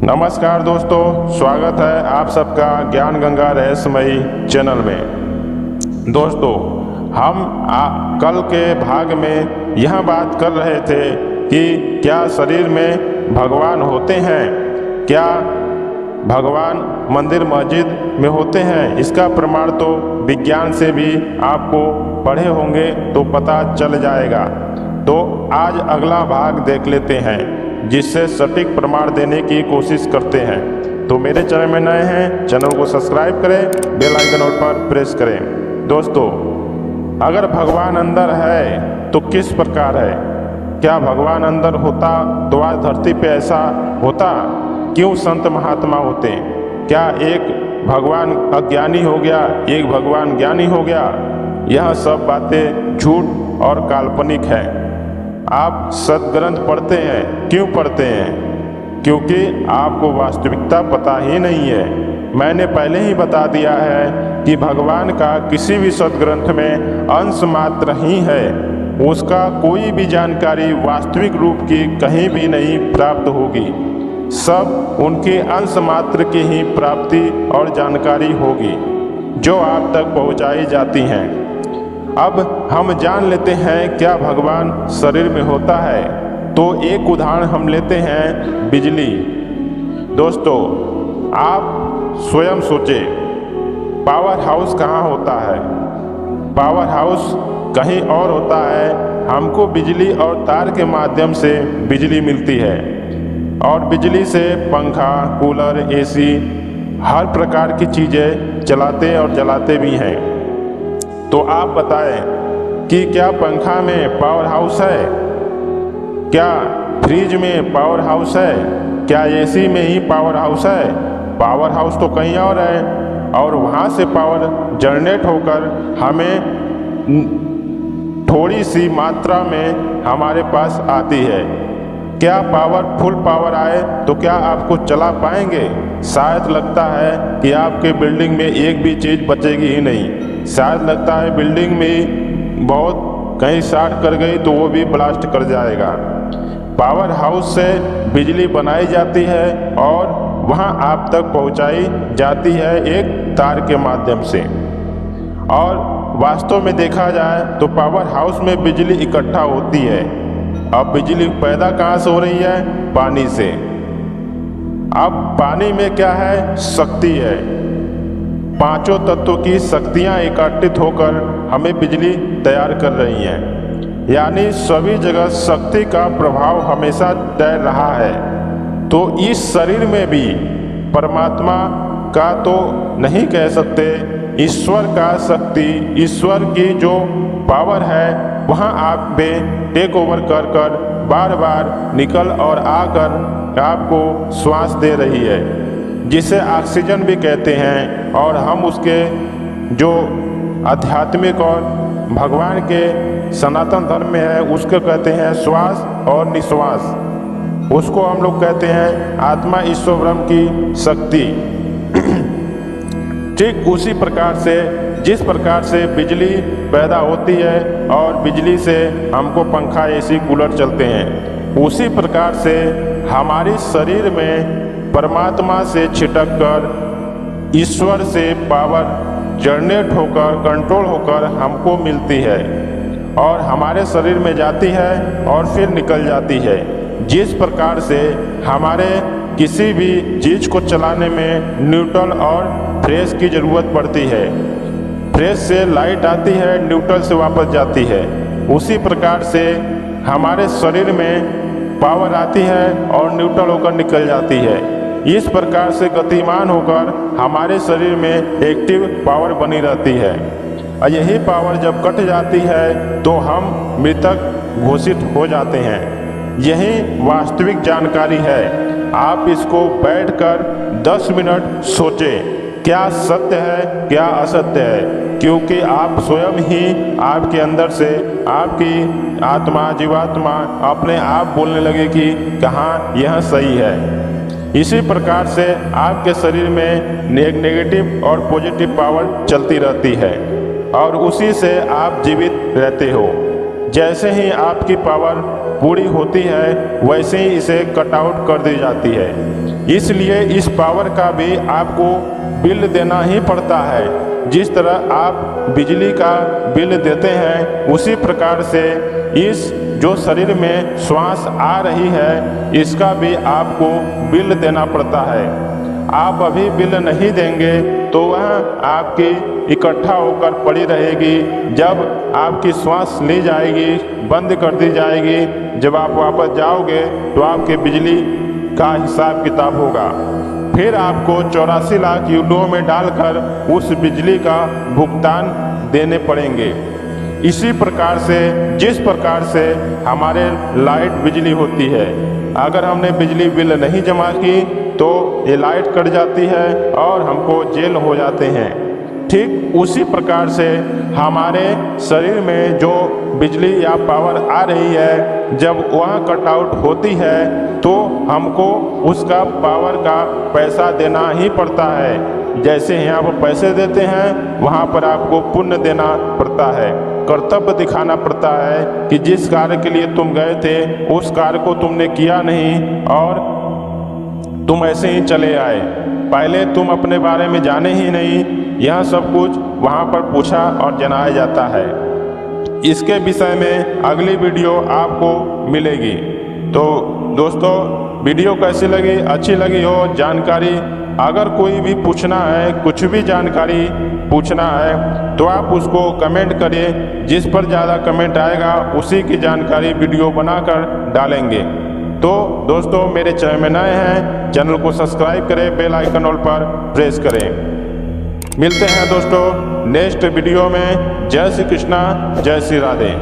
नमस्कार दोस्तों, स्वागत है आप सबका ज्ञान गंगा रहस्यमयी चैनल में। दोस्तों, हम कल के भाग में यह बात कर रहे थे कि क्या शरीर में भगवान होते हैं, क्या भगवान मंदिर मस्जिद में होते हैं। इसका प्रमाण तो विज्ञान से भी आपको पढ़े होंगे तो पता चल जाएगा। तो आज अगला भाग देख लेते हैं जिससे सटीक प्रमाण देने की कोशिश करते हैं। तो मेरे चैनल में नए हैं, चैनल को सब्सक्राइब करें, बेल आइकन पर प्रेस करें। दोस्तों, अगर भगवान अंदर है तो किस प्रकार है? क्या भगवान अंदर होता तो आज धरती पे ऐसा होता? क्यों संत महात्मा होते? क्या एक भगवान अज्ञानी हो गया, एक भगवान ज्ञानी हो गया? यह सब बातें झूठ और काल्पनिक है। आप सदग्रंथ पढ़ते हैं, क्यों पढ़ते हैं? क्योंकि आपको वास्तविकता पता ही नहीं है। मैंने पहले ही बता दिया है कि भगवान का किसी भी सदग्रंथ में अंश मात्र ही है, उसका कोई भी जानकारी वास्तविक रूप की कहीं भी नहीं प्राप्त होगी। सब उनके अंश मात्र की ही प्राप्ति और जानकारी होगी जो आप तक पहुंचाई जाती हैं। अब हम जान लेते हैं क्या भगवान शरीर में होता है। तो एक उदाहरण हम लेते हैं, बिजली। दोस्तों, आप स्वयं सोचें, पावर हाउस कहाँ होता है? पावर हाउस कहीं और होता है। हमको बिजली और तार के माध्यम से बिजली मिलती है और बिजली से पंखा, कूलर, एसी हर प्रकार की चीज़ें चलाते और जलाते भी हैं। तो आप बताएं कि क्या पंखा में पावर हाउस है? क्या फ्रिज में पावर हाउस है? क्या एसी में ही पावर हाउस है? पावर हाउस तो कहीं और है और वहाँ से पावर जनरेट होकर हमें थोड़ी सी मात्रा में हमारे पास आती है। क्या पावर फुल पावर आए तो क्या आपको चला पाएंगे? शायद लगता है कि आपके बिल्डिंग में एक भी चीज़ बचेगी ही नहीं। शायद लगता है बिल्डिंग में बहुत कहीं शॉर्ट कर गई तो वो भी ब्लास्ट कर जाएगा। पावर हाउस से बिजली बनाई जाती है और वहाँ आप तक पहुँचाई जाती है एक तार के माध्यम से। और वास्तव में देखा जाए तो पावर हाउस में बिजली इकट्ठा होती है। अब बिजली पैदा कहाँ से हो रही है? पानी से। अब पानी में क्या है? शक्ति है। पांचों तत्वों की शक्तियाँ एकत्रित होकर हमें बिजली तैयार कर रही हैं। यानी सभी जगह शक्ति का प्रभाव हमेशा तैर रहा है। तो इस शरीर में भी परमात्मा का तो नहीं कह सकते, ईश्वर का शक्ति, ईश्वर की जो पावर है वहाँ आप पे टेक ओवर कर कर बार बार निकल और आकर आपको श्वास दे रही है, जिसे ऑक्सीजन भी कहते हैं। और हम उसके जो आध्यात्मिक और भगवान के सनातन धर्म में है उसको कहते हैं श्वास और निश्वास। उसको हम लोग कहते हैं आत्मा, ईश्वर, ब्रह्म की शक्ति। ठीक उसी प्रकार से जिस प्रकार से बिजली पैदा होती है और बिजली से हमको पंखा, एसी, कूलर चलते हैं, उसी प्रकार से हमारे शरीर में परमात्मा से छिटक कर ईश्वर से पावर जनरेट होकर, कंट्रोल होकर हमको मिलती है और हमारे शरीर में जाती है और फिर निकल जाती है। जिस प्रकार से हमारे किसी भी चीज़ को चलाने में न्यूट्रल और फ्रेश की ज़रूरत पड़ती है। फ्रेश से लाइट आती है, न्यूट्रल से वापस जाती है। उसी प्रकार से हमारे शरीर में पावर आती है और न्यूट्रल होकर निकल जाती है। इस प्रकार से गतिमान होकर हमारे शरीर में एक्टिव पावर बनी रहती है। और यही पावर जब कट जाती है तो हम मृतक घोषित हो जाते हैं। यही वास्तविक जानकारी है। आप इसको बैठकर 10 मिनट सोचें, क्या सत्य है, क्या असत्य है। क्योंकि आप स्वयं ही आपके अंदर से आपकी आत्मा, जीवात्मा अपने आप बोलने लगेगी कहाँ यह सही है। इसी प्रकार से आपके शरीर में एक नेगेटिव और पॉजिटिव पावर चलती रहती है और उसी से आप जीवित रहते हो। जैसे ही आपकी पावर पूरी होती है वैसे ही इसे कट आउट कर दी जाती है। इसलिए इस पावर का भी आपको बिल देना ही पड़ता है। जिस तरह आप बिजली का बिल देते हैं, उसी प्रकार से इस जो शरीर में श्वास आ रही है, इसका भी आपको बिल देना पड़ता है। आप अभी बिल नहीं देंगे तो वह आपकी इकट्ठा होकर पड़ी रहेगी। जब आपकी श्वास ली जाएगी, बंद कर दी जाएगी, जब आप वापस जाओगे तो आपके बिजली का हिसाब किताब होगा। फिर आपको 84 लाख यूनिटों में डालकर उस बिजली का भुगतान देने पड़ेंगे। इसी प्रकार से जिस प्रकार से हमारे लाइट बिजली होती है, अगर हमने बिजली बिल नहीं जमा की तो ये लाइट कट जाती है और हमको जेल हो जाते हैं। ठीक उसी प्रकार से हमारे शरीर में जो बिजली या पावर आ रही है, जब वह कटआउट होती है तो हमको उसका पावर का पैसा देना ही पड़ता है। जैसे यहाँ पर पैसे देते हैं, वहाँ पर आपको पुण्य देना पड़ता है, कर्तव्य दिखाना पड़ता है कि जिस कार्य के लिए तुम गए थे उस कार्य को तुमने किया नहीं और तुम ऐसे ही चले आए। पहले तुम अपने बारे में जाने ही नहीं, यह सब कुछ वहाँ पर पूछा और जनाया जाता है। इसके विषय में अगली वीडियो आपको मिलेगी। तो दोस्तों, वीडियो कैसी लगी? अच्छी लगी हो जानकारी, अगर कोई भी पूछना है, कुछ भी जानकारी पूछना है तो आप उसको कमेंट करिए। जिस पर ज़्यादा कमेंट आएगा उसी की जानकारी वीडियो बनाकर डालेंगे। तो दोस्तों, मेरे चैनल में नए हैं, चैनल को सब्सक्राइब करें, बेल आइकन ऑल पर प्रेस करें। मिलते हैं दोस्तों नेक्स्ट वीडियो में। जय श्री कृष्णा, जय श्री राधे।